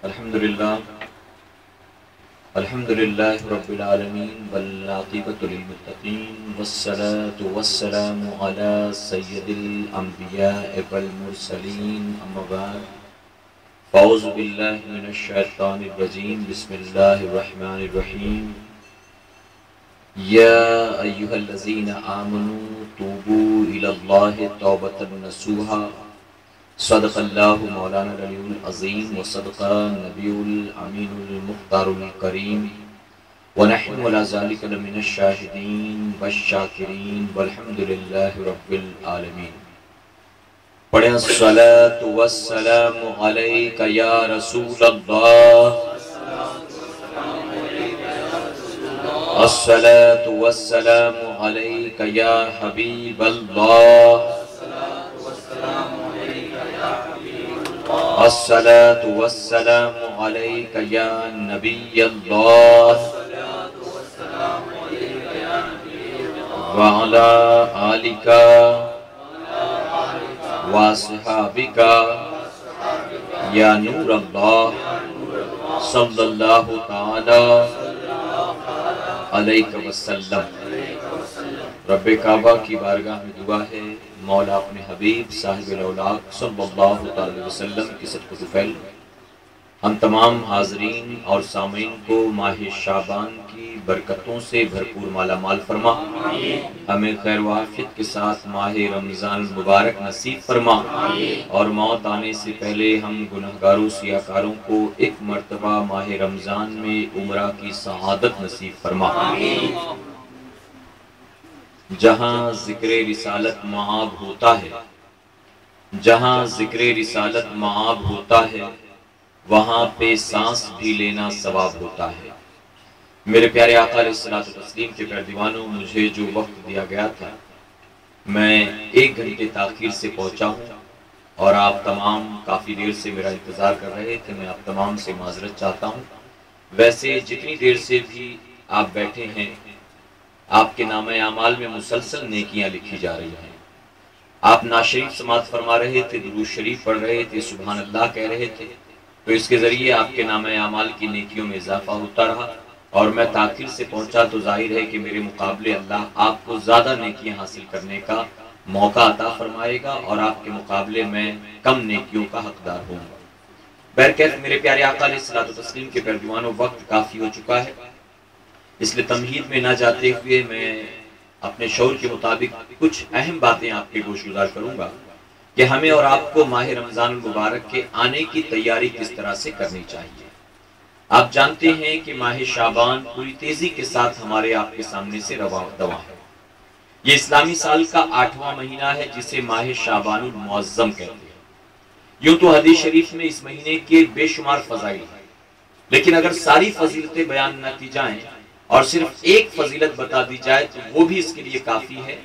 अल्हम्दुलिल्लाह अल्हम्दुलिल्लाहि रब्बिल आलमीन वल आक़िबतु लिल मुत्तक़ीन वस्सलातु वस्सलामु अला सय्यिदिल अंबिया'i वल मुरसलीन अम्मा बाद फ़अऊज़ु बिल्लाहि मिनश शैतानिर रजीम बिस्मिल्लाहिर रहमानिर रहीम या अय्युहल्लज़ीना आमनू तूबू इलल्लाहि तौबतन नसूहा सदक़ल्लाहु मौलाना अल अज़ीम व सदक़ा नबियुल अमीनुल मुख्तारुल करीम व नहनु अला ज़ालिका लमिनश शाहिदीन वश्शाकिरीन वल्हम्दुलिल्लाहि रब्बिल आलमीन। पढ़ें अस्सलातु वस्सलामु अलैका या रसूलल्लाह, अस्सलातु वस्सलामु अलैका या हबीबल्लाह, अस्सलातु वस्सलामु अलैका या नबियल्लाह व अला आलिका व अस्हाबिका या नूरल्लाह सल्लल्लाहु तआला अलैहि वसल्लम। रब्बे काबा की बारगाह में दुआ है, मौला अपने हबीब साहिब औलाद सल्लल्लाहु अलैहि वसल्लम की सदक़त फैल हम तमाम हाज़रीन और सामीन को माह शाबान की बरकतों से भरपूर माला माल फरमा, हमें खैर व आफियत के साथ माह रमज़ान मुबारक नसीब फरमा और मौत आने से पहले हम गुनहगारों सियाकारों को एक मर्तबा माह रमज़ान में उम्रा की सआदत नसीब फरमा। जहाँ ज़िक्र रिसालत मआब होता है, जहाँ ज़िक्र रिसालत मआब होता है, वहाँ पे सांस भी लेना सवाब होता है। मेरे प्यारे आका अलैहिस्सलातु तस्लीम के प्यारे दीवानों, मुझे जो वक्त दिया गया था मैं 1 घंटे ताख़ीर से पहुँचा हूँ और आप तमाम काफ़ी देर से मेरा इंतज़ार कर रहे थे। मैं आप तमाम से माज़रत चाहता हूँ। वैसे जितनी देर से भी आप बैठे हैं, आपके नामे आमाल में मुसलसल नेकियां लिखी जा रही हैं। आप नाशरीफ समात फरमा रहे थे, दुरूद शरीफ पढ़ रहे थे, सुभान अल्लाह कह रहे थे, तो इसके ज़रिए आपके नामे आमाल की नेकियों में इजाफा होता रहा और मैं ताख़ीर से पहुंचा तो जाहिर है कि मेरे मुकाबले अल्लाह आपको ज़्यादा नेकियां हासिल करने का मौका अता फरमाएगा और आपके मुकाबले मैं कम नेकियों का हकदार होऊंगा। बहरकैफ मेरे प्यारे आका अलैहिस्सलातु तस्लीम के प्यारे दीवानों, वक्त काफ़ी हो चुका है, इसलिए तमहीद में ना जाते हुए मैं अपने शौर के मुताबिक कुछ अहम बातें आपके गोशगुजार करूंगा कि हमें और आपको माह रमज़ान मुबारक के आने की तैयारी किस तरह से करनी चाहिए। आप जानते हैं कि माह शाबान पूरी तेजी के साथ हमारे आपके सामने से रवा है। ये इस्लामी साल का 8वां महीना है जिसे माह शाबानुल मुअज़्ज़म कहते हैं। यूं तो हदीस शरीफ में इस महीने के बेशुमार फज़ाइल हैं, लेकिन अगर सारी फजीलतें बयान न की जाएं और सिर्फ एक फजीलत बता दी जाए तो वो भी इसके लिए काफी है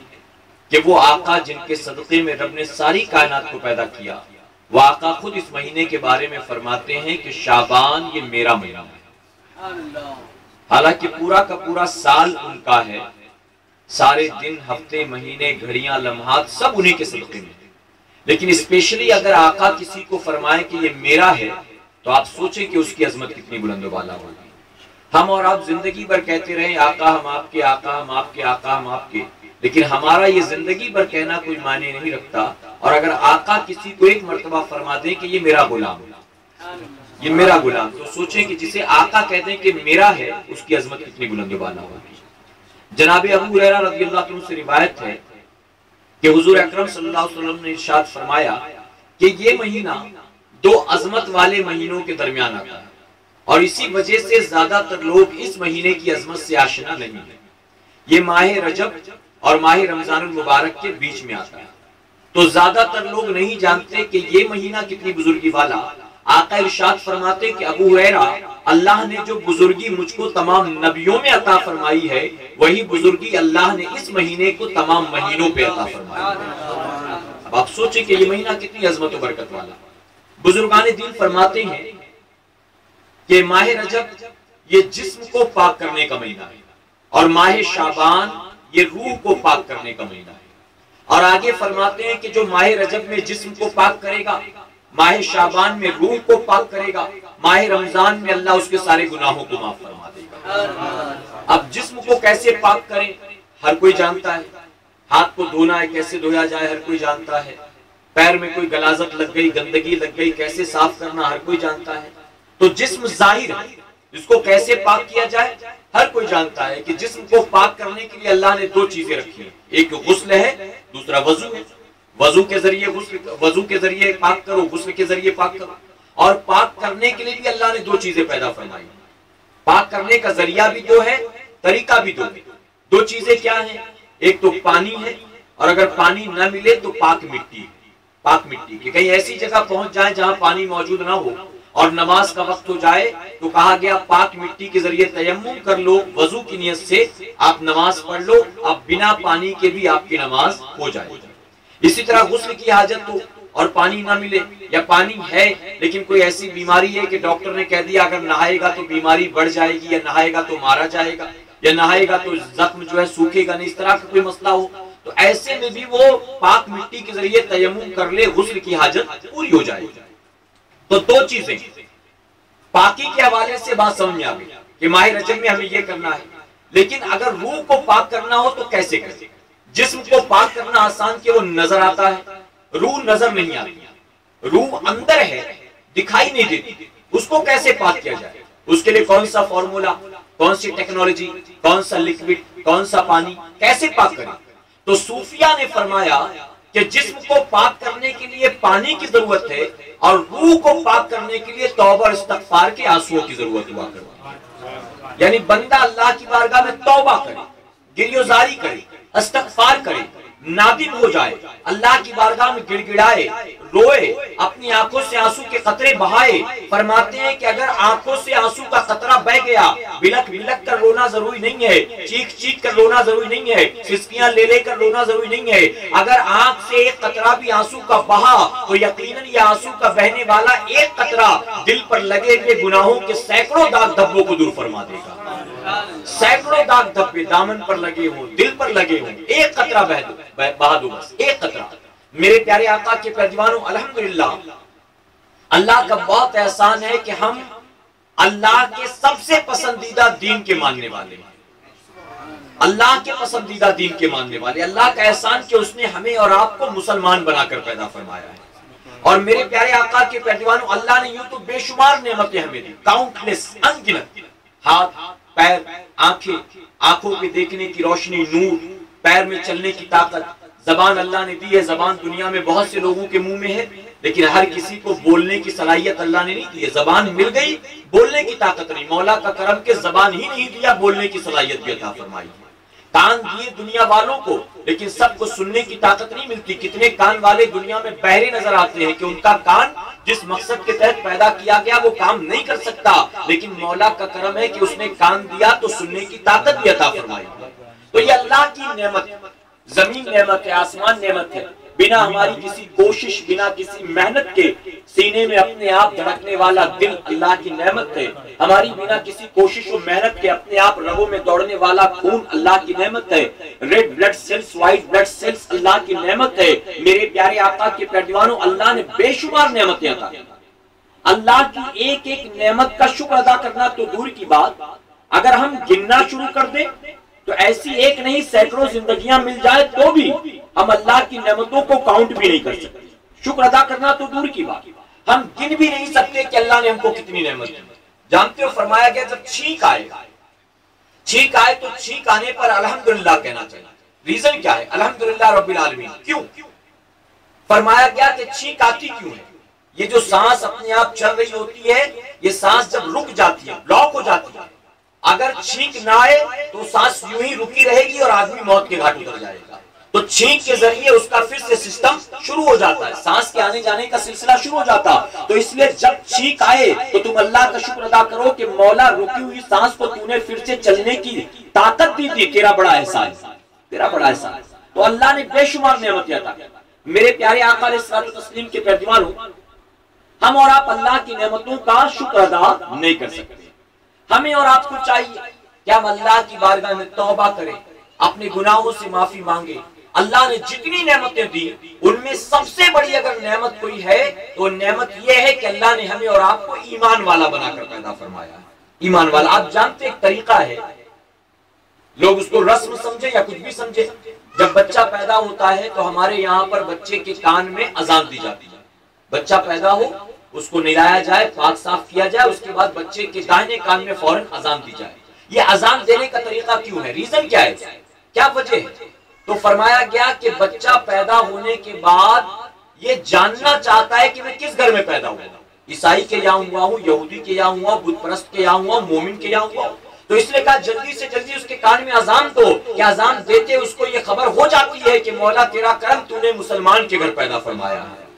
कि वो आका जिनके सदक़े में रब ने सारी कायनात को पैदा किया, वो आका खुद इस महीने के बारे में फरमाते हैं कि शाबान ये मेरा महीना है। हालांकि पूरा का पूरा साल उनका है, सारे दिन, हफ्ते, महीने, घड़ियां, लम्हात सब उन्हीं के सदक़े में, लेकिन स्पेशली अगर आका किसी को फरमाए कि ये मेरा है तो आप सोचें कि उसकी अजमत कितनी बुलंद वाला होगी। हम और आप जिंदगी भर कहते रहे आका हम आपके, आका हम आपके, आका हम आपके, लेकिन हमारा ये जिंदगी भर कहना कोई मायने नहीं रखता। और अगर आका किसी को एक मर्तबा फरमा दें कि ये मेरा गुलाम है, ये मेरा गुलाम, तो सोचें कि जिसे आका कहते हैं कि मेरा है उसकी अजमत कितनी बुलंद वाला होगी। जनाब अबू हुरैरा रज़ियल्लाहु अन्हु से रिवायत है कि हुजूर अकरम सल्लल्लाहु अलैहि वसल्लम ने इरशाद फरमाया कि ये महीना 2 अजमत वाले महीनों के दरमियान आता है और इसी वजह से ज्यादातर लोग इस महीने की अजमत से आशना नहीं है। ये माह रजब और माह रमजानुल मुबारक के बीच में आता है, तो ज्यादातर लोग नहीं जानते कि ये महीना कितनी बुजुर्गी वाला। आका इरशाद फरमाते कि अबू हुरैरा, अल्लाह ने जो बुजुर्गी मुझको तमाम नबियों में अता फरमाई है, वही बुजुर्गी अल्लाह ने इस महीने को तमाम महीनों पे अता फरमाई है। अब आप सोचें कि ये महीना कितनी अजमत और बरकत वाला। बुजुर्गान दीन फरमाते हैं कि माह रजब ये जिस्म को पाक करने का महीना है और माह शाबान ये रूह को पाक करने का महीना है। और आगे फरमाते हैं कि जो माह रजब में जिस्म को पाक करेगा माह शाबान में रूह को पाक करेगा, माह रमजान में अल्लाह उसके सारे गुनाहों को माफ फरमा देगा। अब जिस्म को कैसे पाक करें हर कोई जानता है, हाथ को धोना है कैसे धोया जाए हर कोई जानता है, पैर में कोई गलाजत लग गई गंदगी लग गई कैसे साफ करना हर कोई जानता है। तो जिस्म जाहिर है, इसको कैसे पाक किया जाए हर कोई जानता है कि जिस्म को पाक करने के लिए अल्लाह ने दो चीजें रखी हैं, एक गुस्ल है, दूसरा वजू है। वजू के जरिए पाक करो, गुस्ल के जरिए पाक करो। और पाक करने के लिए भी अल्लाह ने दो चीजें पैदा फरमाई। पाक करने का जरिया भी दो है, तरीका भी दो है। दो चीजें क्या है? एक तो पानी है, और अगर पानी न मिले तो पाक मिट्टी। पाक मिट्टी कि कहीं ऐसी जगह पहुंच जाए जहां पानी मौजूद ना हो और नमाज का वक्त हो जाए तो कहा गया पाक मिट्टी के जरिए तयम्मुम कर लो, वजू की नियत से आप नमाज पढ़ लो, अब बिना पानी के भी आपकी नमाज हो जाएगी। इसी तरह गुस्ल की हाजत हो और पानी ना मिले, या पानी है लेकिन कोई ऐसी बीमारी है कि डॉक्टर ने कह दिया अगर नहाएगा तो बीमारी बढ़ जाएगी, या नहाएगा तो मारा जाएगा, या नहाएगा तो जख्म जो है सूखेगा नहीं, इस तरह का कोई मसला हो, तो ऐसे में भी वो पाक मिट्टी के जरिए तयम्मुम कर ले, गुस्ल की हाजत पूरी हो जाएगी। तो दो चीजें पाकी के हवाले से बात समझ में आ गई कि माह रजब में हमें ये करना है। लेकिन अगर रूह को पाक करना हो तो कैसे करें? जिस्म को पाक करना आसान के वो नजर आता है, रूह नजर नहीं आती, रूह अंदर है दिखाई नहीं देती, उसको कैसे पाक किया जाए? उसके लिए कौन सा फॉर्मूला, कौन सी टेक्नोलॉजी, कौन सा लिक्विड, कौन सा पानी, कैसे पाक करें? तो सूफिया ने फरमाया कि जिस्म को पाक करने के लिए पानी की जरूरत है और रूह को पाक करने के लिए तौबा और इस्तगफार के आंसुओं की जरूरत हुआ करती। यानी बंदा अल्लाह की बारगाह में तौबा करे, गिरियोजारी करे, इस्तगफार करे, नादिम हो जाए, अल्लाह की बारगाह में गिड़गिड़ाए, रोए, अपनी आंखों से आंसू के कतरे बहाए। फरमाते हैं कि अगर आंखों से आंसू का कतरा बह गया, बिलक बिलक कर रोना जरूरी नहीं है, चीख चीख कर रोना जरूरी नहीं है, सिसकियां ले लेकर रोना जरूरी नहीं है, अगर आंख से एक कतरा भी आंसू का बहा तो यकीनन ये आंसू का बहने वाला एक कतरा दिल पर लगे हुए गुनाहों के सैकड़ों दाग धब्बों को दूर फरमा देगा। सैकड़ों दाग धब्बे दामन पर लगे हो, दिल पर लगे हो, एक कतरा बहा दो, बस एक कतरा। मेरे प्यारे आका के पैजवानों, अल्हम्दुलिल्लाह अल्लाह का बहुत एहसान है कि हम अल्लाह के सबसे पसंदीदा दीन के मानने वाले हैं, अल्लाह के पसंदीदा दीन के मानने वाले। अल्लाह का एहसान कि उसने हमें और आपको मुसलमान बनाकर पैदा फरमाया है। और मेरे प्यारे आका के पैजवानों, अल्लाह ने यूं तो बेशुमार नेमतें हमें दी, काउंटलेस, अनगिनत, हाथ, पैर, आंखें, आंखों पे देखने की रोशनी, नूर, पैर में चलने की ताकत, जबान अल्लाह ने दी है। जबान दुनिया में बहुत से लोगों के मुंह में है, लेकिन हर किसी को बोलने की सलाहियत अल्लाह ने नहीं दी है। जबान मिल गई, बोलने की ताकत नहीं। मौला का करम के जबान ही नहीं दिया, बोलने की सलाहियत भी अता फरमाई। कान दिए दुनिया वालों को, लेकिन सबको सुनने की ताकत नहीं मिलती। कितने कान वाले दुनिया में बहरे नजर आते हैं कि उनका कान जिस मकसद के तहत पैदा किया गया वो काम नहीं कर सकता, लेकिन मौला का करम है कि उसने कान दिया तो सुनने की ताकत भी अता फरमाई। तो ये अल्लाह की नेमत, जमीन नेमत है, आसमान नेमत है। बिना हमारी किसी कोशिश, बिना किसी मेहनत के सीने में अपने आप धड़कने वाला दिल अल्लाह की नेमत है। हमारी बिना किसी कोशिश और मेहनत के अपने आप रगों में दौड़ने वाला खून अल्लाह की नेमत है। Red blood cells, white blood cells Allah की नेमत है। मेरे प्यारे आका के पैजवानों, अल्लाह ने बेशुमार नेमतें अता की। अल्लाह की एक एक नेमत का शुक्र अदा करना तो दूर की बात, अगर हम गिनना शुरू कर दें तो ऐसी एक नहीं सैकड़ों जिंदगियां मिल जाए तो भी हम अल्लाह की नेमतों को काउंट भी नहीं कर सकते। शुक्र अदा करना तो दूर की बात, हम गिन भी नहीं सकते कि अल्लाह ने हमको कितनी नेमत दी। जानते हो, फरमाया गया जब छींक आए तो छींक आने पर अल्हम्दुलिल्लाह कहना चाहिए। रीजन क्या है? अल्हम्दुलिल्लाह रब्बिल आलमीन। क्यों फरमाया गया कि छींक आती क्यों है? ये जो सांस अपने आप चल रही होती है, ये सांस जब रुक जाती है, ब्लॉक हो जाती है, अगर छींक ना आए तो सांस यूं ही रुकी रहेगी और आदमी मौत के घाट उतर जाएगा। तो छींक के जरिए उसका फिर से सिस्टम शुरू हो जाता है, सांस के आने जाने का सिलसिला शुरू हो जाता। तो इसलिए जब छींक आए तो तुम अल्लाह का शुक्र अदा करो कि मौला रुकी हुई सांस को तूने फिर से चलने की ताकत दी थी। तेरा बड़ा एहसान, तेरा बड़ा एहसान। तो अल्लाह ने बेशुमार नेमतें अता की। मेरे प्यारे आका अलैहि तस्लीम के पैजवानों, हम और आप अल्लाह की नेमतों का शुक्र अदा नहीं कर सकते। हमें और आपको चाहिए कि हम अल्लाह की बारगाह में तौबा करें, अपने गुनाहों से माफी मांगे, अल्लाह ने जितनी नेमतें दी उनमें सबसे बड़ी अगर नेमत कोई है तो नेमत यह है कि अल्लाह ने हमें और आपको ईमान वाला बनाकर पैदा फरमाया है। ईमान वाला, आप जानते एक तरीका है, लोग उसको रस्म समझे या कुछ भी समझे, जब बच्चा पैदा होता है तो हमारे यहाँ पर बच्चे के कान में अजान दी जाती है। बच्चा पैदा हो, उसको नहलाया जाए, पाक साफ किया जाए, उसके बाद बच्चे के दाहिने कान में फौरन अजान दी जाए। ये अजान देने का तरीका क्यों है, रीजन क्या है, क्या वजह है? तो फरमाया गया कि बच्चा पैदा होने के बाद ये जानना चाहता है कि मैं किस घर में पैदा हुआ, ईसाई के यहाँ हुआ हूँ, यहूदी के यहाँ हुआ, बुत परस्त के यहाँ हुआ, मोमिन के यहाँ हुआ। तो इसलिए कहा जल्दी से जल्दी उसके कान में अजान दो, कि अजान देते उसको ये खबर हो जाती है कि मौला तेरा करम, तूने मुसलमान के घर पैदा फरमाया है।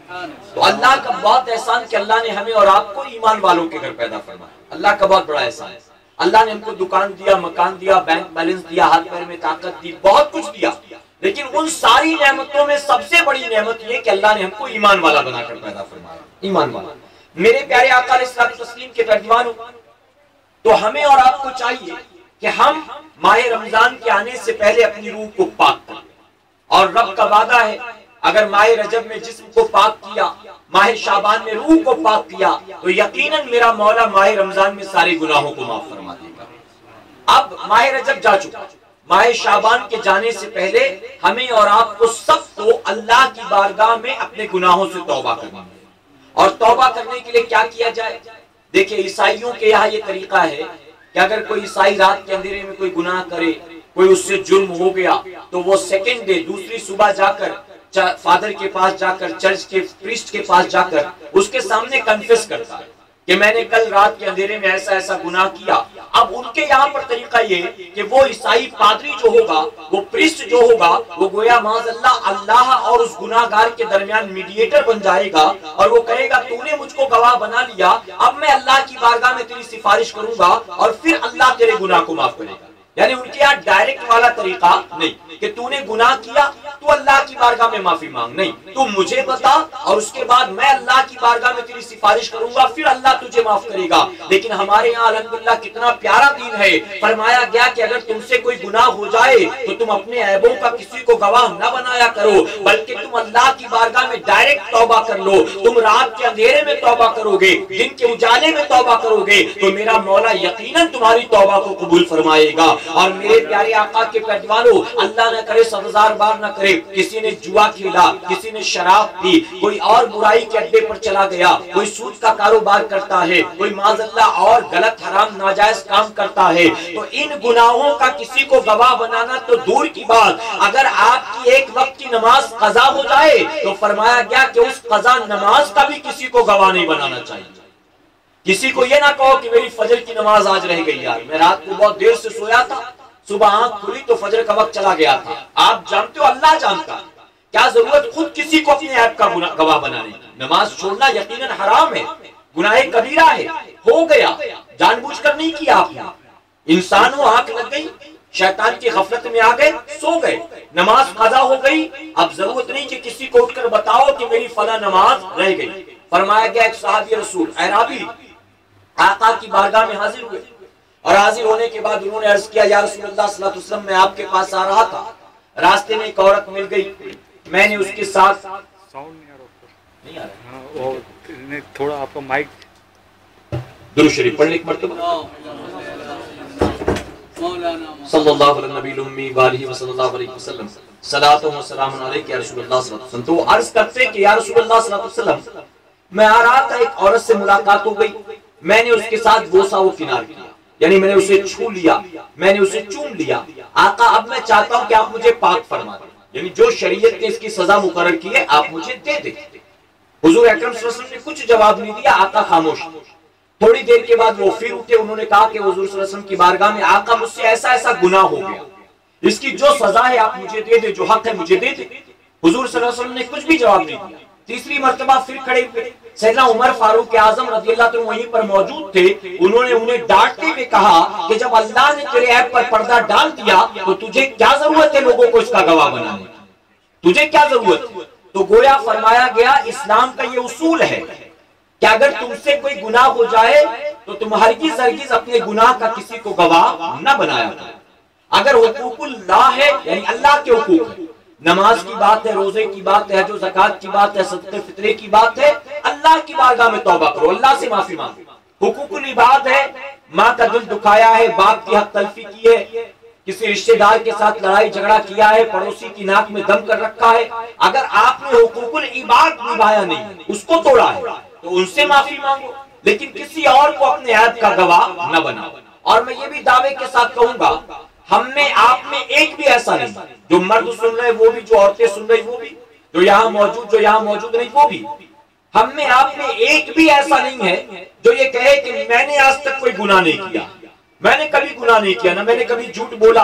तो अल्लाह का बहुत एहसान कि अल्लाह ने हमें और आपको ईमान वालों के घर पैदा फरमाया। अल्लाह का बहुत बड़ा एहसान है। अल्लाह ने हमको दुकान दिया, मकान दिया, बैंक बैलेंस दिया, हाथ पैर में ताकत दी, बहुत कुछ दिया, लेकिन उन सारी नेमतों में सबसे बड़ी नेमत यह कि अल्लाह ने हमको ईमान वाला बनाकर पैदा फरमाया। ईमान वाला, मेरे प्यारे आका अलैहिस्सलातु तस्लीम के फरमानों, तो हमें और आपको चाहिए कि हम माह रमजान के आने से पहले अपनी रूह को पाक करें। और रब का वादा है, अगर माह रजब में जिस्म को पाक किया, माह शाबान में रूह को पाक किया, तो यकीनन मेरा मौला माह रमजान में सारे गुनाहों को माफ फरमा देगा। अब माह रजब जा चुका, माह शाबान के जाने से पहले हमें और आपको सबको अल्लाह की बारगाह में अपने गुनाहों से तौबा करना है। और तौबा करने के लिए क्या किया जाए? देखिए, ईसाइयों के यहाँ ये तरीका है कि अगर कोई ईसाई रात के अंधेरे में कोई गुनाह करे, कोई उससे जुर्म हो गया, तो वो सेकंड डे, दूसरी सुबह जाकर फादर के पास जाकर, चर्च के प्रीस्ट के पास जाकर उसके सामने कन्फेस करता है कि मैंने कल रात के अंधेरे में ऐसा ऐसा गुनाह किया। अब उनके यहाँ पर तरीका ये कि वो ईसाई पादरी जो होगा, वो प्रीस्ट जो होगा, वो गोया माज़अल्लाह अल्लाह और उस गुनाहगार के दरमियान मीडिएटर बन जाएगा और वो कहेगा तूने मुझको गवाह बना लिया, अब मैं अल्लाह की बारगाह में तेरी सिफारिश करूंगा और फिर अल्लाह तेरे गुनाह को माफ करेगा। यानी उनके यहाँ डायरेक्ट वाला तरीका नहीं कि तूने गुनाह किया तू अल्लाह की बारगाह में माफी मांग, नहीं, तू मुझे बता और उसके बाद मैं अल्लाह की बारगाह में तेरी सिफारिश करूंगा, फिर अल्लाह तुझे माफ करेगा। लेकिन हमारे यहाँ अल्हम्दुलिल्लाह कितना प्यारा दीन है। फरमाया गया कि अगर तुमसे कोई गुनाह हो जाए तो तुम अपने ऐबों का किसी को गवाह न बनाया करो, बल्कि तुम अल्लाह की बारगाह में डायरेक्ट तौबा कर लो। तुम रात के अंधेरे में तौबा करोगे, दिन के उजाले में तौबा करोगे, तो मेरा मौला यकीनन तुम्हारी तौबा को कबूल फरमाएगा। और मेरे प्यारे आका के पैदवारों, अल्लाह न करे 100,000 बार न करे, किसी ने जुआ खेला, किसी ने शराब पी, कोई और बुराई के अड्डे पर चला गया, कोई सूद का कारोबार करता है, कोई माज़अल्लाह और गलत हराम नाजायज काम करता है, तो इन गुनाहों का किसी को गवाह बनाना तो दूर की बात, अगर आपकी एक वक्त की नमाज कज़ा हो जाए तो फरमाया गया कि उस कज़ा नमाज का भी किसी को गवाह नहीं बनाना चाहिए। किसी को ये ना कहो कि मेरी फजर की नमाज आज रह गई, यार मैं रात को बहुत देर से सोया था, सुबह आंख खुली तो फजर का वक्त चला गया था। आप जानते हो, अल्लाह जानता, क्या जरूरत खुद किसी को अपने ऐप का गवाह बनाने की। नमाज छोड़ना यकीनन हराम है, गुनाह कबीरा है, हो गया, जानबूझकर नहीं किया आपने। इंसान हो, आंख लग गई, शैतान की गफलत में आ गए, सो गए, नमाज कज़ा हो गई। अब जरूरत नहीं कि किसी को उठकर बताओ कि मेरी फला नमाज रह गई। फरमाया गया एक सहाबी रसूल अराबी आका की बारगाह में हाजिर हुए और हाजिर होने के बाद उन्होंने अर्ज किया, या रसूलुल्लाह सल्लल्लाहु अलैहि वसल्लम, मैं आपके पास आ रहा था, रास्ते में एक औरत मिल गई, मैंने उसके साथ साउंड नहीं आ रहा। हाँ, वो थोड़ा आपका माइक दुरूद शरीफ पढ़ने की मर्तबा सल्लल्लाहु अलैहि वसल्लम सलातो व सलाम अलैका या रसूलुल्लाह सल्लल्लाहु अलैहि वसल्लम। तो अर्ज करते कि या रसूलुल्लाह सल्लल्लाहु अलैहि वसल्लम, मैं आ रहा था, एक औरत से मुलाकात हो गई, मैंने उसके साथ बोसा व किनार किया, यानी मैंने उसे छू लिया, मैंने उसे चूम लिया। आका, अब मैं चाहता हूं कि आप मुझे पाक फरमा दें, यानी जो शरीयत ने इसकी सजा मुकर्रर की है आप मुझे दे दें। हुजूर अकरम सल्लल्लाहु अलैहि वसल्लम ने कुछ जवाब नहीं दिया, आका खामोश। थोड़ी देर के बाद वो फिर उठे, उन्होंने कहा कि हुजूर सल्लल्लाहु अलैहि वसल्लम की बारगाह में, आका मुझसे ऐसा ऐसा गुनाह हो गया, इसकी जो सजा है आप मुझे दे दे, जो हक है मुझे दे दे। हुजूर सल्लल्लाहु अलैहि वसल्लम ने कुछ भी जवाब नहीं दिया। तीसरी मर्तबा फिर खड़े हुए, सैयदना उमर फारूक आजम रज़ियल्लाहु अन्हु वहीं पर मौजूद थे। उन्होंने उन्हें डांटते हुए कहा कि जब अल्लाह ने तेरे ऐप पर पर्दा डाल दिया तो तुझे क्या जरूरत है लोगों को इसका गवाह बनाने की, तुझे क्या जरूरत है? तो गोया फरमाया गया, इस्लाम का ये उसूल है कि अगर तुमसे कोई गुनाह हो जाए तो तुम हरगिज़ हरगिज़ अपने गुनाह का किसी को गवाह न बनाया करो। अगर हुकूकुल्लाह है, यानी अल्लाह के हुकूक है, नमाज की बात है, रोजे की बात है, हज ज़कात की बात है, सदक़े फितरे की बात है, अल्लाह की बारगाह में तौबा करो, अल्लाह से माफी मांगो। हुकूकुल इबाद है, माँ का दिल दुखाया है, बाप की हक तलफी की है, किसी रिश्तेदार के साथ लड़ाई झगड़ा किया है, पड़ोसी की नाक में दम कर रखा है, अगर आपने हुकूकुल इबाद निभाया नहीं, उसको तोड़ा है, तो उनसे माफी मांगो, लेकिन किसी और को अपने ऐब का गवाह न बनाओ। और मैं ये भी दावे के साथ कहूंगा, हम में आप में एक भी ऐसा नहीं, जो मर्द सुन रहे वो भी, जो औरतें सुन रही वो भी, जो यहाँ मौजूद नहीं वो भी, हम में आप में एक भी ऐसा नहीं है जो ये कहे कि मैंने आज तक कोई गुनाह नहीं किया, मैंने कभी गुनाह नहीं किया, ना मैंने कभी झूठ बोला,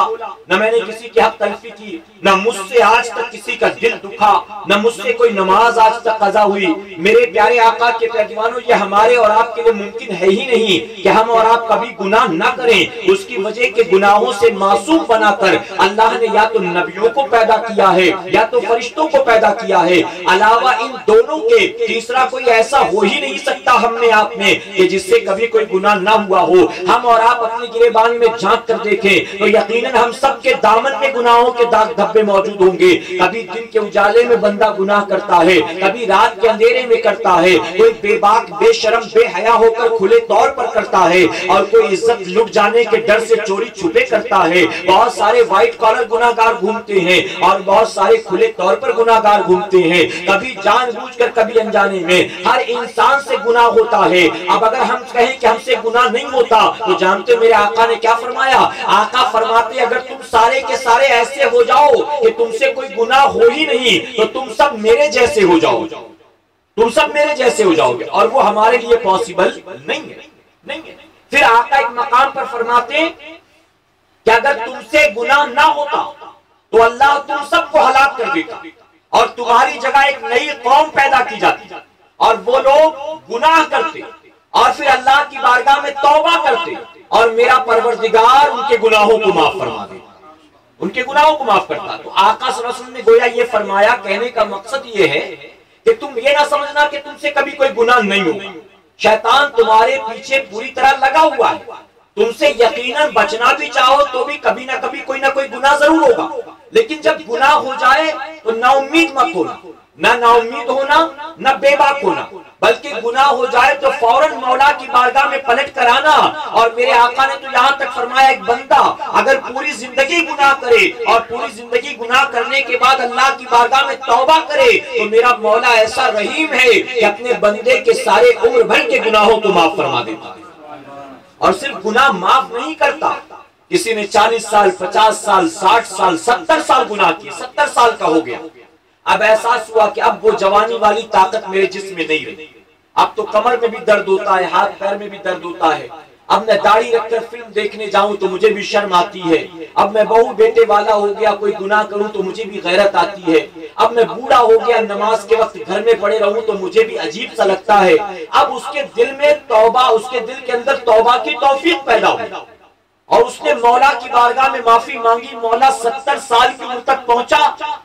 ना मैंने किसी की हक तलफी की, ना मुझसे आज तक किसी का दिल दुखा, ना मुझसे कोई नमाज आज तक कज़ा हुई। मेरे प्यारे आका के पैजवानों, ये हमारे और आपके लिए मुमकिन है ही नहीं कि हम और आप कभी गुनाह ना करें। उसकी वजह के गुनाहों से मासूम बनाकर अल्लाह ने या तो नबियों को पैदा किया है या तो फरिश्तों को पैदा किया है, अलावा इन दोनों के तीसरा कोई ऐसा हो ही नहीं सकता हमने आप में कि जिससे कभी कोई गुनाह ना हुआ हो। हम और आप अपने गिरेबान में झांक कर देखें तो यकीनन हम सब के दामन में गुनाहों के दाग धब्बे मौजूद होंगे। कभी दिन के उजाले में बंदा गुनाह करता है, कभी रात के अंधेरे में करता है, कोई बेबाक बेशरम बेहया होकर खुले तौर पर करता है, और कोई इज्जत लुट जाने के डर से चोरी छुपे करता है। बहुत सारे व्हाइट कॉलर गुनाहगार घूमते हैं और बहुत सारे खुले तौर पर गुनाहगार घूमते हैं, कभी जानबूझकर कभी अनजाने में। हर इंसान से गुनाह होता है। अब अगर हम कहें कि हमसे गुनाह नहीं होता, तो जानते मेरे आका ने क्या फरमाया? आका फरमाते अगर तुम सारे के सारे ऐसे हो जाओ कि तुमसे कोई गुनाह हो ही नहीं, तो तुम सब मेरे जैसे हो जाओ, तुम सब मेरे जैसे हो जाओगे, और वो हमारे लिए पॉसिबल नहीं है। फिर आका एक मकाम पर फरमाते कि अगर तुमसे गुनाह ना होता तो अल्लाह तुम सबको हलाक कर देता और तुम्हारी जगह एक नई कौम पैदा की जाती, और वो लोग गुनाह करते और फिर अल्लाह की बारगाह में तौबा करते, और मेरा परवरदिगार उनके गुनाहों को माफ फरमा देता, उनके गुनाहों को माफ करता। तो आका सल्लल्लाहु अलैहि वसल्लम ने गोया ये फरमाया, कहने का मकसद ये है कि तुम ये ना समझना कि तुमसे कभी कोई गुनाह नहीं होगा। शैतान तुम्हारे पीछे पूरी तरह लगा हुआ है, तुमसे यकीनन बचना भी चाहो तो भी कभी ना कभी कोई ना कोई गुनाह जरूर होगा। लेकिन जब गुनाह हो जाए तो नाउम्मीद मत होना, ना नाउम्मीद होना, ना बेबाक होना, बल्कि गुनाह हो जाए तो फौरन मौला की बारगाह में पलट कर आना। और मेरे आका ने तो यहाँ तक फरमाया, एक बंदा अगर पूरी जिंदगी गुनाह करे और पूरी जिंदगी गुनाह करने के बाद अल्लाह की बारगाह में तौबा करे, तो मेरा मौला ऐसा रहीम है कि अपने बंदे के सारे उम्र भर के गुनाहों को माफ फरमा देता है। और सिर्फ गुनाह माफ नहीं करता, किसी ने 40 साल 50 साल 60 साल 70 साल गुनाह किए, 70 साल का हो गया, अब एहसास हुआ कि अब वो जवानी वाली ताकत मेरे जिस्म में नहीं रही, अब तो कमर में भी दर्द होता है, हाथ पैर में भी दर्द होता है, अब मैं दाढ़ी रखकर फिल्म देखने जाऊं तो मुझे भी शर्म आती है, अब मैं बहू बेटे वाला हो गया कोई गुनाह करूं तो मुझे भी गैरत आती है, अब मैं बूढ़ा हो गया नमाज के वक्त घर में पड़े रहूं तो मुझे भी अजीब सा लगता है। अब उसके दिल में तौबा, उसके दिल के अंदर तौबा की तौफीक पैदा हुई और उसने मौला की बारगाह में माफी मांगी। मौला 70 साल की उम्र तक पहुंचा,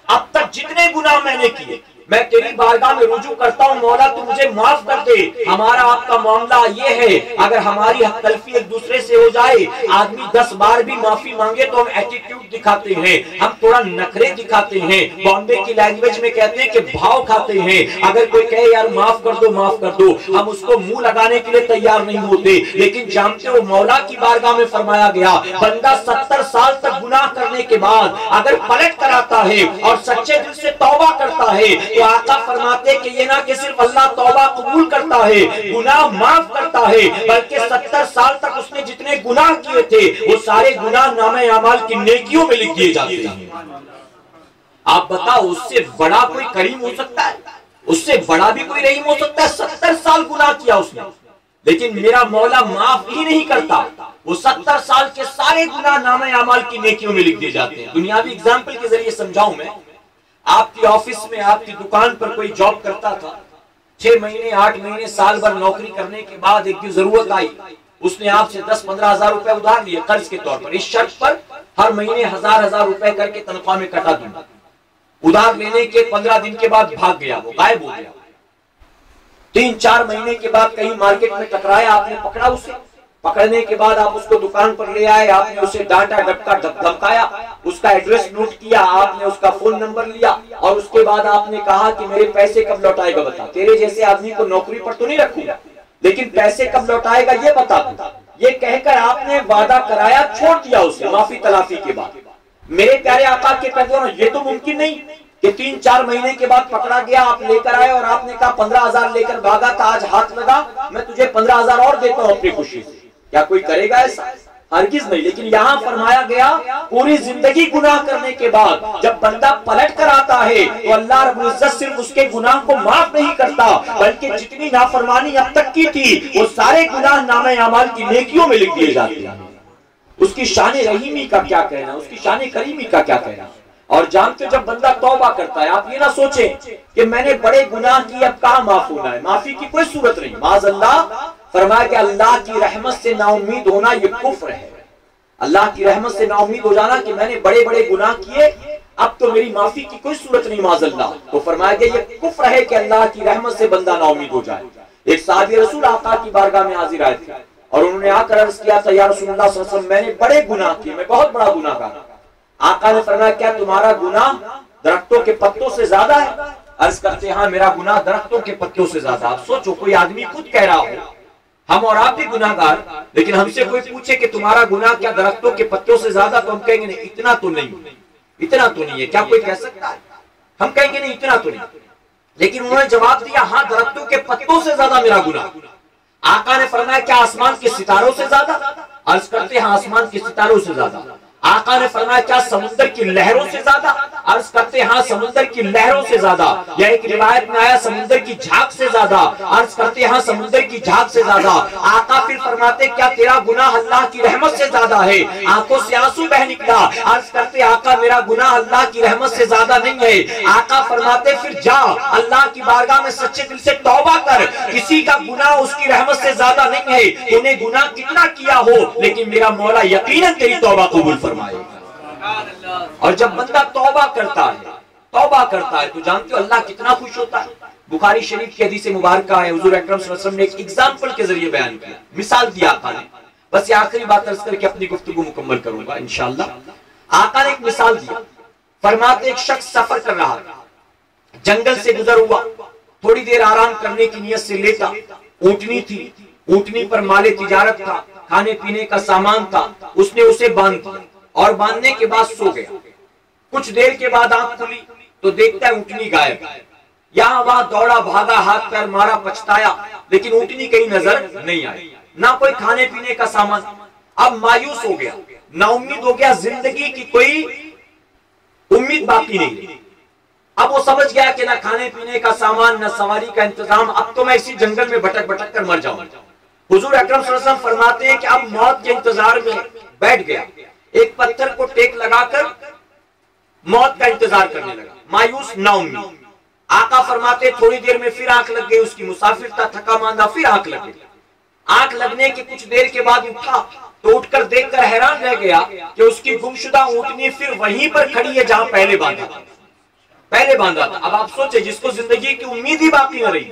अब तक जितने गुनाह मैंने किए मैं तेरी बारगाह में रुजू करता हूँ, मौला तू मुझे माफ कर दे। हमारा आपका मामला ये है, अगर हमारी हक तलफी एक दूसरे से हो जाए, आदमी 10 बार भी माफी मांगे तो हम एटीट्यूड दिखाते हैं, हम थोड़ा नखरे दिखाते हैं, बॉम्बे की लैंग्वेज में कहते हैं कि भाव खाते हैं। अगर कोई कहे यार माफ कर दो, हम उसको मुंह लगाने के लिए तैयार नहीं होते। लेकिन जानते हो मौला की बारगाह में फरमाया गया, बंदा 70 साल तक गुनाह करने के बाद अगर पलट कर आता है और सच्चे दिल से तौबा करता है, तो आका फरमाते कि ये ना कि सिर्फ अल्लाह तौबा कबूल करता है, गुनाह माफ करता है, बल्कि 70 साल तक उसने जितने गुनाह किए थे वो सारे गुनाह नामे अमाल की नेकियों में लिख दिए जाते हैं। आप बताओ उससे बड़ा कोई करीम हो सकता है? उससे बड़ा भी कोई रहीम हो सकता है? 70 साल गुनाह किया उसने, लेकिन मेरा मौला माफ ही नहीं करता, वो 70 साल के सारे गुनाह नामे अमाल की नेकियों में लिख दिए जाते हैं। दुनियावी एग्जाम्पल के जरिए समझाऊं मैं, आपकी ऑफिस में आपकी दुकान पर कोई जॉब करता था, 6 महीने 8 महीने साल भर नौकरी करने के बाद एक दिन जरूरत आई, उसने आपसे 10-15 हजार रुपए उधार लिए कर्ज के तौर पर, इस शर्त पर हर महीने 1000 रुपए करके तनख्वाह में कटा दूंगा। उधार लेने के 15 दिन के बाद भाग गया, वो गायब हो गया। 3-4 महीने के बाद कहीं मार्केट में टकराया, आपने पकड़ा उसे, पकड़ने के बाद आप उसको दुकान पर ले आए, आपने उसे डांटा, डपका, धमकाया, उसका एड्रेस नोट किया, आपने उसका फोन नंबर लिया और उसके बाद आपने कहा कि मेरे पैसे कब लौटाएगा बता। तेरे जैसे आदमी को नौकरी पर तो नहीं रखूंगा, लेकिन पैसे कब लौटाएगा ये बता दो। ये कहकर आपने वादा कराया, छोड़ दिया उसे माफी तलाफी के बाद। मेरे प्यारे आका के पैगंबर, ये तो मुमकिन नहीं कि 3-4 महीने के बाद पकड़ा गया, आप लेकर आए और आपने कहा 15,000 लेकर भागा था, आज हाथ लगा, मैं तुझे 15,000 और देता हूं अपनी खुशी से। क्या कोई करेगा ऐसा? हरगिज नहीं। लेकिन यहाँ फरमाया गया, पूरी जिंदगी गुनाह करने के बाद जब बंदा पलट कर आता है तो अल्लाह रब्बुल इज्जत सिर्फ उसके गुनाह को माफ नहीं करता, बल्कि जितनी नाफरमानी अब तक की थी वो सारे गुनाह नामे अमाल की नेकियों में लिख दिए जाते हैं। उसकी शान रहीमी का क्या कहना, उसकी शान करीमी का क्या कहना। और जानते जब बंदा तौबा करता है, आप ये ना सोचें कि मैंने बड़े गुनाह किए अब कहां माफ होना है, माफी की कोई सूरत नहीं। माज़अल्लाह फरमाया कि अल्लाह की रहमत से नाउम्मीद होना ये कुफ्र है। अल्लाह की रहमत से नाउम्मीद हो जाना कि मैंने बड़े बड़े गुनाह किए, अब तो मेरी माफी की कोई सूरत नहीं, माज़अल्लाह, तो फरमाया गया ये कुफ्र है कि अल्लाह की रहमत से बंदा नाउम्मीद हो जाए। एक साहबी रसूल आका की बारगाह में हाजिर आए थे और उन्होंने आकर अर्ज किया था, या रसूलुल्लाह सल्लल्लाहु अलैहि वसल्लम, मैंने बड़े गुनाह किए, मैं बहुत बड़ा गुनाहगार। आका ने फरमाया, क्या तुम्हारा गुनाह दरख्तों के पत्तों से ज्यादा है? अर्ज करते हाँ, मेरा गुनाह दरख्तों के पत्तों से ज्यादा। आप सोचो, कोई आदमी खुद कह रहा हो, हम और आप भी गुनाहगार, लेकिन हमसे कोई पूछे कि तुम्हारा गुनाह क्या दरख्तों के पत्तों से ज्यादा, तो हम कहेंगे नहीं, इतना तो नहीं, इतना तो नहीं है। क्या कोई कह सकता है? हम कहेंगे नहीं, इतना तो नहीं। लेकिन उन्होंने जवाब दिया, हाँ, दरख्तों के पत्तों से ज्यादा मेरा गुनाह। आका ने फरमाया, क्या आसमान के सितारों से ज्यादा? अर्ज करते हैं, आसमान के सितारों से ज्यादा। आका ने फरमाया, क्या समुद्र की लहरों से ज्यादा? अर्ज करते हैं, हाँ, समुद्र की लहरों से ज्यादा। या एक रिवायत में आया, समुद्र की झाग से ज्यादा। अर्ज करते हैं, हाँ, समुद्र की झाग से ज्यादा। आका फिर फरमाते, क्या तेरा गुनाह अल्लाह की रहमत से ज्यादा है? आंखों से आंसू बह निकला। अर्ज करते, आका मेरा गुनाह अल्लाह की रहमत से ज्यादा नहीं है। आका फरमाते, फिर जा अल्लाह की बारगाह में सच्चे दिल से तौबा कर, किसी का गुनाह उसकी रहमत से ज्यादा नहीं है। तूने गुनाह कितना किया हो, लेकिन मेरा मौला यकीनन तेरी तौबा कबूल फरमाएगा। और जब बंदा तौबा करता है तो जानते हो अल्लाह कितना खुश होता है। बुखारी शरीफ की हदीस मुबारक है, हुजूर अकरम सल्लल्लाहु अलैहि वसल्लम ने एक एग्जांपल के जरिए बयान किया, मिसाल दिया आका ने। बस ये आखिरी बात अर्ज करके अपनी गुफ्तगू मुकम्मल करूंगा इंशाअल्लाह। आका ने एक मिसाल दिया, फरमाते एक शख्स सफर कर रहा था, जंगल से गुजर हुआ, थोड़ी देर आराम करने की नियत से लेटा, ऊँटनी थी, ऊँटनी पर माले तिजारत था, खाने पीने का सामान था, उसने उसे बांध दिया और बांधने के बाद सो गया। कुछ देर के बाद आंख खुली तो देखता है ऊँटनी गायब। यहाँ वहां दौड़ा भागा, हाथ पैर मारा, पछताया, लेकिन ऊँटनी कहीं नजर नहीं आई, ना कोई खाने पीने का सामान। अब मायूस हो गया, नाउम्मीद हो गया, जिंदगी की कोई उम्मीद बाकी नहीं। अब वो समझ गया कि ना खाने पीने का सामान, ना सवारी का इंतजाम, अब तो मैं इसी जंगल में भटक भटक कर मर जाऊं। हुजूर अकरम सल्लल्लाहु अलैहि वसल्लम फरमाते हैं कि अब मौत के इंतजार में बैठ गया, एक पत्थर को टेक लगाकर मौत का इंतजार करने लगा, मायूस नाउम्मीद। आका फरमाते थोड़ी देर में फिर आंख लग गई उसकी, मुसाफिर था, थका मांदा, फिर आंख लग गई। आंख लगने की कुछ देर के बाद उठा तो उठकर देखकर हैरान रह गया कि उसकी गुमशुदा ऊँटनी फिर वहीं पर खड़ी है जहां पहले बांधा था। अब आप सोचे, जिसको जिंदगी की उम्मीद ही बाकी न रही,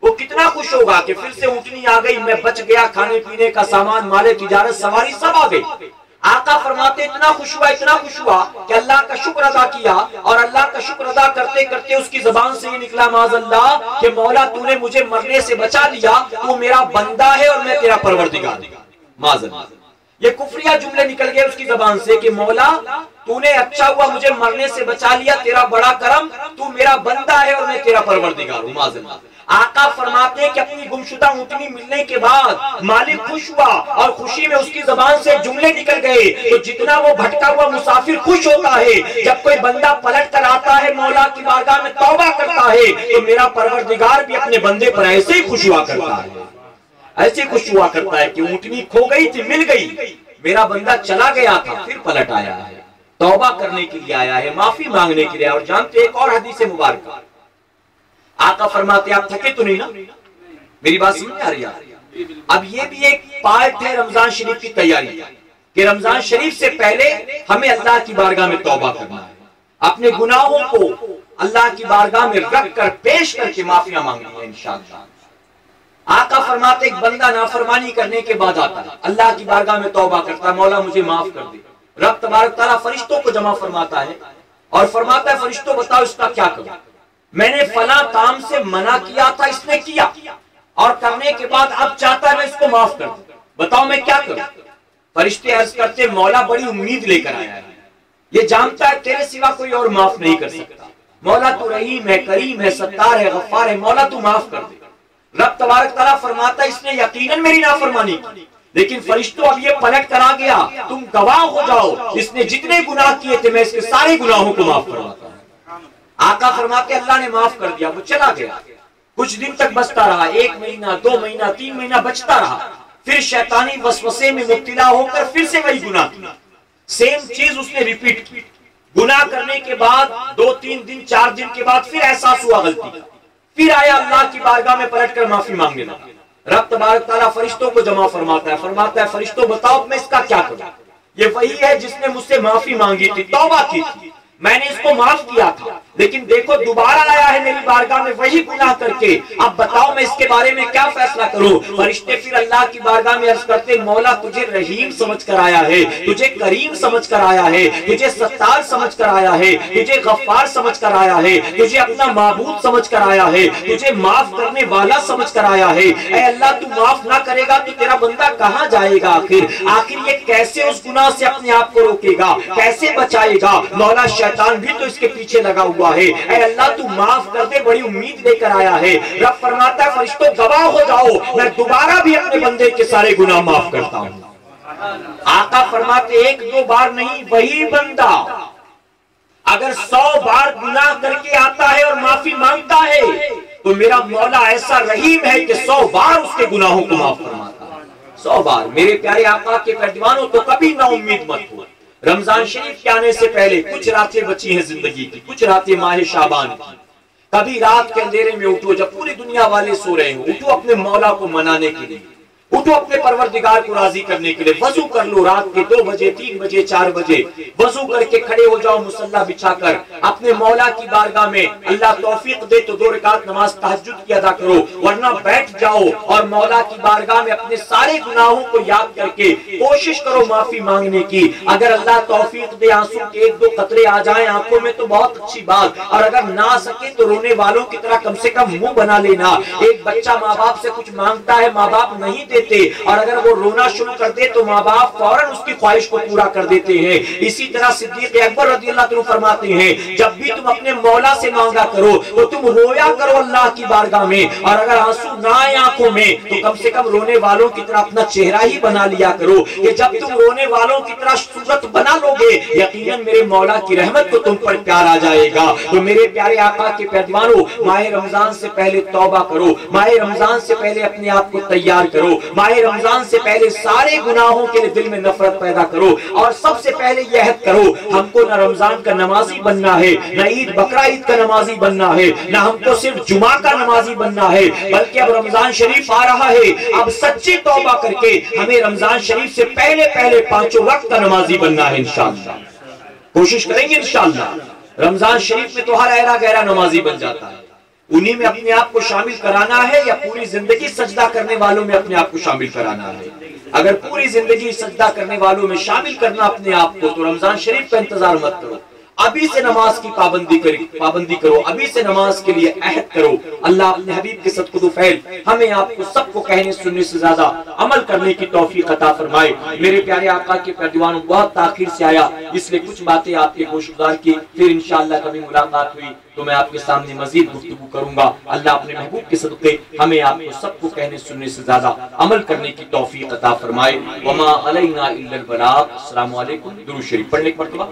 वो कितना खुश होगा कि फिर से ऊँटनी आ गई, मैं बच गया, खाने पीने का सामान, माले तिजारत, सवारी सब आ गई। आका फरमाते इतना खुश हुआ कि अल्लाह का शुक्र अदा किया, और अल्लाह का शुक्र अदा करते करते उसकी जुबान से ये निकला, माज़अल्लाह, कि मौला तूने मुझे मरने से बचा लिया, तू मेरा बंदा है और मैं तेरा परवरदिगार। माज़अल्लाह, ये कुफरिया जुमले निकल गए उसकी जुबान से कि मौला तूने अच्छा हुआ मुझे मरने से बचा लिया, तेरा बड़ा करम, तू मेरा बंदा है और मैं तेरा परवरदिगार हूं। माज़अल्लाह। आका फरमाते हैं कि अपनी गुमशुदा ऊँटनी मिलने के बाद मालिक खुश हुआ और खुशी में उसकी जुबान से जुमले निकल गए। तो जितना वो भटका हुआ मुसाफिर खुश होता है, जब कोई बंदा पलट कर आता है, मौला की बारगाह में तौबा करता है, तो मेरा परवरदिगार भी अपने बंदे पर ऐसे ही खुश हुआ करता है, ऐसे खुश हुआ करता है कि ऊँटनी खो गई थी, मिल गई, मेरा बंदा चला गया था, फिर पलट आया है, तौबा करने के लिए आया है, माफी मांगने के लिए। और जानते एक और हदीस मुबारक, आका फरमाते आप थके तो नहीं ना? मेरी बात समझ आ रही है? अब ये भी एक पार्ट है रमजान शरीफ की तैयारी कि रमजान शरीफ से पहले हमें अल्लाह की बारगाह में तौबा करना है, अपने गुनाहों को अल्लाह की बारगाह में रख कर पेश करके माफिया मांगनी है इंशाअल्लाह। आका फरमाते एक बंदा नाफरमानी करने के बाद आता है, अल्लाह की बारगाह में तौबा करता है, मौला मुझे माफ कर दे। रब तबारक तआला फरिश्तों को जमा फरमाता है और फरमाता है फरिश्तों बताओ इसका क्या करूं, मैंने फला काम से मना किया था, इसने किया और करने के बाद अब चाहता है मैं इसको माफ कर दूं, बताओ मैं क्या करूं। फरिश्ते अर्ज करते मौला बड़ी उम्मीद लेकर आया है, ये जानता है तेरे सिवा कोई और माफ नहीं कर सकता, मौला तू रहीम है, करीम है, सत्तार है, गफ्फार है, मौला तू माफ कर दे। रब तबारक तआला फरमाता इसने यकीनन मेरी नाफरमानी की, लेकिन फरिश्तों अब ये पलट कर आ गया, तुम गवाह हो जाओ, इसने जितने गुनाह किए थे मैं इसके सारे गुनाहों को माफ करवाता हूं। आका फरमाते अल्लाह ने माफ कर दिया, वो चला गया। कुछ दिन तक बचता रहा, 1 महीना 2 महीना 3 महीना बचता रहा, फिर शैतानी वसवसे में मुब्तला होकर फिर से वही गुनाह किया, सेम चीज उसने रिपीट की। गुनाह करने के बाद 2-3 दिन 4 दिन के बाद फिर एहसास हुआ गलती का, फिर आया अल्लाह की बारगाह में पलटकर माफी मांगने लगा। रब तबारक तआला फरिश्तों को जमा फरमाता है फरिश्तों बताओ मैं इसका क्या करूं, ये वही है जिसने मुझसे माफी मांगी थी, तौबा की थी, मैंने इसको माफ किया था, लेकिन देखो दोबारा आया है मेरी बारगाह में वही गुनाह करके, अब बताओ मैं इसके बारे में क्या फैसला करूं। फरिश्ते फिर अल्लाह की बारगाह में अर्ज करते मौला तुझे रहीम समझ कर आया है, तुझे करीम समझ कर आया है, तुझे सत्तार समझ कर आया है, तुझे गफ्फार समझ कर आया है, तुझे अपना माबूद समझ कर आया है, तुझे माफ करने वाला समझ कर आया है। ऐ अल्लाह तू माफ ना करेगा तो तेरा बंदा कहां जाएगा, आखिर ये कैसे उस गुनाह से अपने आप को रोकेगा, कैसे बचाएगा। मौला शैतान भी तो इसके पीछे लगा हुआ है, ऐ अल्लाह तू माफ कर दे, बड़ी उम्मीद लेकर आया है। रब फरमाता है फरिश्तों गवाह हो जाओ, मैं दोबारा भी अपने बंदे के सारे गुनाह माफ करता हूं। आका फरमाते 1-2 बार नहीं, वही बंदा अगर 100 बार गुनाह करके आता है और माफी मांगता है तो मेरा मौला ऐसा रहीम है कि 100 बार उसके गुनाहों को माफ फरमाता है। 100 बार। मेरे प्यारे आका के पैदवानों तो कभी ना उम्मीद मत हो। रमजान शरीफ के आने से पहले कुछ रातें बची हैं जिंदगी की, कुछ रातें माह शाबान की। कभी रात के अंधेरे में उठो, जब पूरी दुनिया वाले सो रहे हो, उठो अपने मौला को मनाने के लिए, उठो अपने परवरदिगार को राजी करने के लिए। वजू कर लो, रात के 2 बजे 3 बजे 4 बजे वजू करके खड़े हो जाओ मुसल्ला बिछाकर अपने मौला की बारगाह में। अल्लाह तौफीक दे तो 2 रकात नमाज तहज्जुद की अदा करो, वरना बैठ जाओ और मौला की बारगाह में अपने सारे गुनाहों को याद करके कोशिश करो माफी मांगने की। अगर अल्लाह तौफीक दे आंसू के 1-2 कतरे आ जाए आंखों में तो बहुत अच्छी बात, और अगर ना आ सके तो रोने वालों की तरह कम से कम मुंह बना लेना। एक बच्चा माँ बाप से कुछ मांगता है, माँ बाप नहीं देते, और अगर वो रोना शुरू कर दे तो माँ बाप फौरन उसकी ख्वाहिश को पूरा कर देते हैं। इसी तरह सिद्दीक अकबर रज़ियल्लाहु अन्हु फरमाते हैं जब भी तुम अपने मौला से मांगा करो तो तुम रोया करो अल्लाह की बारगाह में, और अगर आंसू ना आए आंखों में तो कम से कम रोने वालों की तरह अपना चेहरा ही बना लिया करो। कि जब तुम रोने वालों की तरह सूरत बना लोगे यकीनन मेरे मौला की रहमत को तुम पर प्यार आ जाएगा। तो मेरे प्यारे आका के पैदवानों, माह रमजान से पहले तौबा करो, माह रमजान से पहले अपने आप को तैयार करो, माह रमजान से पहले सारे गुनाहों के लिए दिल में नफरत पैदा करो, और सबसे पहले यह अहद करो हमको न रमजान का नमाजी बनना है, न ईद बकरा ईद का नमाजी बनना है, न हमको सिर्फ जुमा का नमाजी बनना है, बल्कि अब रमजान शरीफ आ रहा है, अब सच्ची तौबा करके हमें रमजान शरीफ से पहले पहले 5 वक्त का नमाजी बनना है। इंशाअल्लाह कोशिश करेंगे, इंशाअल्लाह रमजान शरीफ में तो हर ऐरा गहरा नमाजी बन जाता है। उन्हीं में अपने आप को शामिल कराना है या पूरी जिंदगी सजदा करने वालों में अपने आप को शामिल कराना है? अगर पूरी जिंदगी सजदा करने वालों में शामिल करना अपने आप को तो रमजान शरीफ का इंतजार मत करो, अभी से नमाज की पाबंदी करो, अभी से नमाज के लिए अहद करो। अल्लाह अपने हबीब के सदक़े फैल हमें आपको सबको कहने सुनने से ज्यादा अमल करने की तौफीक अता फरमाए। मेरे प्यारे आका के पैदवानों, बहुत ताखिर से आया इसलिए कुछ बातें आपके गोशगुजार की, फिर इंशाअल्लाह कभी मुलाकात हुई तो मैं आपके सामने मजीद गुफ्तगू करूंगा। अल्लाह अपने महबूब के सदक़े हमें आपको सबको कहने सुनने से ज्यादा अमल करने की तौफीक अता फरमाए। वमा अलैना इल्लल बलाग। अस्सलामु अलैकुम। दुरूद शरीफ पढ़ने की मर्तबा।